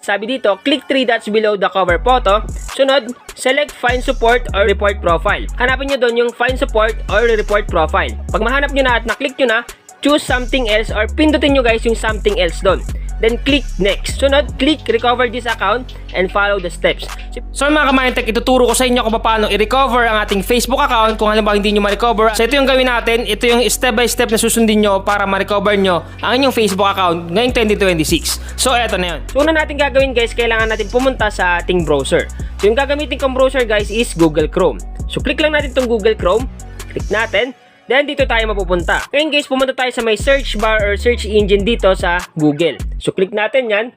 sabi dito, click 3 dots below the cover photo. Sunod, select Find Support or Report Profile. Hanapin nyo doon yung Find Support or Report Profile. Pag mahanap nyo na at naklik nyo na, choose something else or pindutin nyo guys yung something else doon. Then click next. Sunod, click recover this account and follow the steps. So mga ka-Mindtech, ituturo ko sa inyo kung paano i-recover ang ating Facebook account kung halimbawa hindi nyo ma-recover. So ito yung gawin natin, ito yung step by step na susundin nyo para ma-recover nyo ang inyong Facebook account ngayong 2026. So eto na yun. So una natin gagawin guys, kailangan natin pumunta sa ating browser. So yung gagamitin kong browser guys is Google Chrome. So click lang natin itong Google Chrome. Click natin. Then dito tayo mapupunta. Ngayon guys, pumunta tayo sa may search bar or search engine dito sa Google. So click natin yan.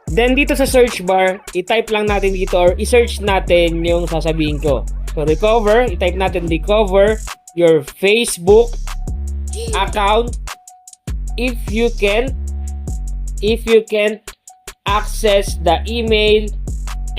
Then dito sa search bar, i-type lang natin dito or i-search natin yung sasabihin ko. So recover, i-type natin recover your Facebook account if you can access the email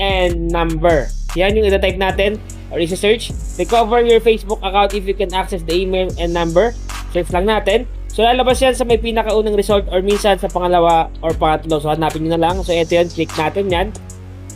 and number. Yan yung i-type natin or i-search. Recover your Facebook account if you can access the email and number. Search lang natin. So lalabas yan sa may pinakaunang result or minsan sa pangalawa or pangatlo. So hanapin nyo na lang. So ito yan, click natin yan.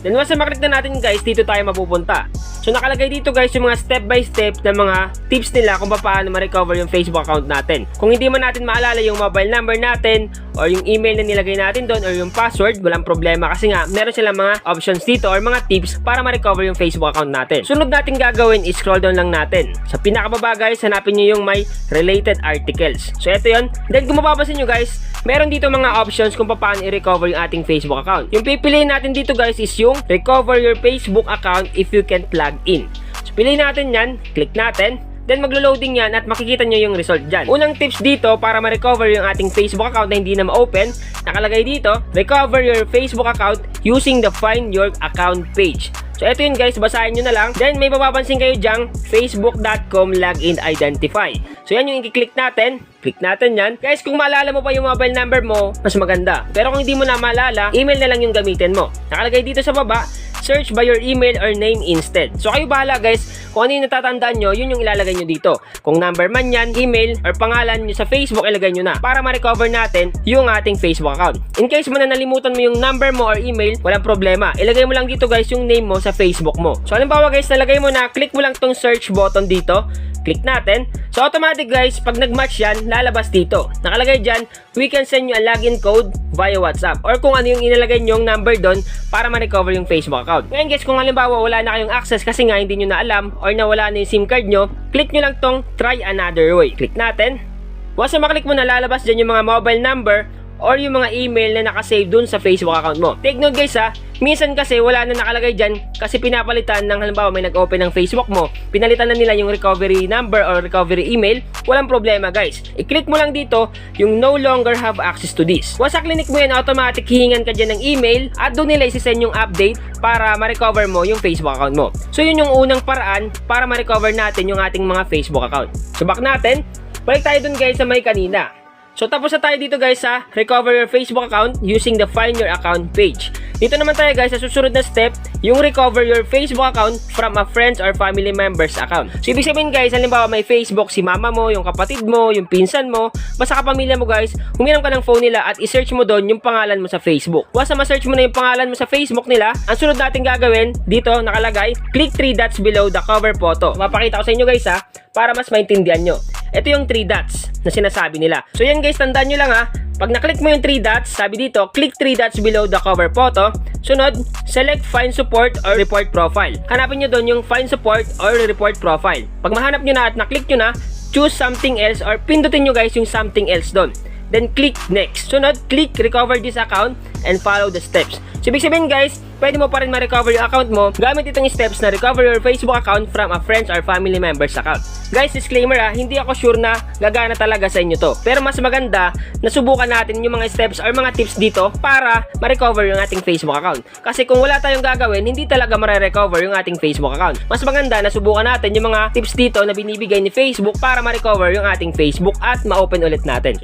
Then once na maklik na natin guys, dito tayo mapupunta. So nakalagay dito guys yung mga step by step na mga tips nila kung paano ma-recover yung Facebook account natin. Kung hindi man natin maalala yung mobile number natin or yung email na nilagay natin doon or yung password, walang problema kasi nga meron silang mga options dito or mga tips para ma-recover yung Facebook account natin. Sunod natin gagawin is scroll down lang natin. Sa pinakababa guys, hanapin nyo yung may related articles. So ito yun. Then kung mapapansin nyo guys, meron dito mga options kung paano i-recover yung ating Facebook account. Yung pipiliin natin dito guys is yung recover your Facebook account if you can plug in. So piliin natin yan, click natin, then maglo-loading yan at makikita nyo yung result dyan. Unang tips dito para ma-recover yung ating Facebook account na hindi na ma-open, nakalagay dito, recover your Facebook account using the Find Your Account page. So ito yun guys, basahin nyo na lang. Then may mapapansin kayo dyang facebook.com login identify. So yan yung i-click natin. Click natin yan. Guys, kung maalala mo pa yung mobile number mo, mas maganda. Pero kung hindi mo na maalala, email na lang yung gamitin mo. Nakalagay dito sa baba, search by your email or name instead. So kayo bahala guys, kung ano yung natatandaan nyo, yun yung ilalagay nyo dito. Kung number man yan, email, or pangalan nyo sa Facebook, ilagay nyo na para ma-recover natin yung ating Facebook account. In case mo na nalimutan mo yung number mo or email, walang problema. Ilagay mo lang dito guys yung name mo sa Facebook mo. So halimbawa guys, nalagay mo na, click mo lang tong search button dito. Click natin. So automatic guys, pag nag-match yan, lalabas dito. Nakalagay dyan, we can send you a login code via WhatsApp. Or kung ano yung inalagay nyong number doon para ma-recover yung Facebook account. Ngayon guys, kung halimbawa wala na kayong access kasi nga hindi nyo na alam or nawala na yung SIM card nyo, click nyo lang tong try another way. Click natin. Once na maklik mo na, lalabas dyan yung mga mobile number or yung mga email na nakasave dun sa Facebook account mo. Take note guys ha, minsan kasi wala na nakalagay dyan kasi pinapalitan ng halimbawa may nag-open ng Facebook mo, pinalitan na nila yung recovery number or recovery email, walang problema guys. I-click mo lang dito yung no longer have access to this. Once click mo yan, automatic hihingan ka dyan ng email at doon nila isisend yung update para ma-recover mo yung Facebook account mo. So yun yung unang paraan para ma-recover natin yung ating mga Facebook account. So back natin, balik tayo dun guys sa may kanina. So tapos na tayo dito guys sa recover your Facebook account using the Find Your Account page. Dito naman tayo guys sa susunod na step, yung recover your Facebook account from a friends or family members account. So ibig sabihin guys, halimbawa may Facebook si mama mo, yung kapatid mo, yung pinsan mo, basta kapamilya mo guys, humiram ka ng phone nila at i-search mo doon yung pangalan mo sa Facebook. Once na ma-search mo na yung pangalan mo sa Facebook nila, ang sunod natin gagawin, dito nakalagay, click 3 dots below the cover photo. Mapakita ko sa inyo guys ha, para mas maintindihan nyo. Ito yung 3 dots na sinasabi nila. So yan guys, tandaan nyo lang ha. Pag naklik mo yung 3 dots, sabi dito, click 3 dots below the cover photo. Sunod, select Find Support or Report Profile. Hanapin nyo doon yung Find Support or Report Profile. Pag mahanap nyo na at naklik nyo na, choose something else or pindutin nyo guys yung something else doon. Then click next. Sunod, click recover this account and follow the steps. So ibig sabihin guys, pwede mo pa rin ma-recover yung account mo gamit itong steps na recover your Facebook account from a friends or family members account. Guys, disclaimer ha, hindi ako sure na gagana talaga sa inyo to. Pero mas maganda na subukan natin yung mga steps or mga tips dito para ma-recover yung ating Facebook account. Kasi kung wala tayong gagawin, hindi talaga ma-recover yung ating Facebook account. Mas maganda na subukan natin yung mga tips dito na binibigay ni Facebook para ma-recover yung ating Facebook at ma-open ulit natin.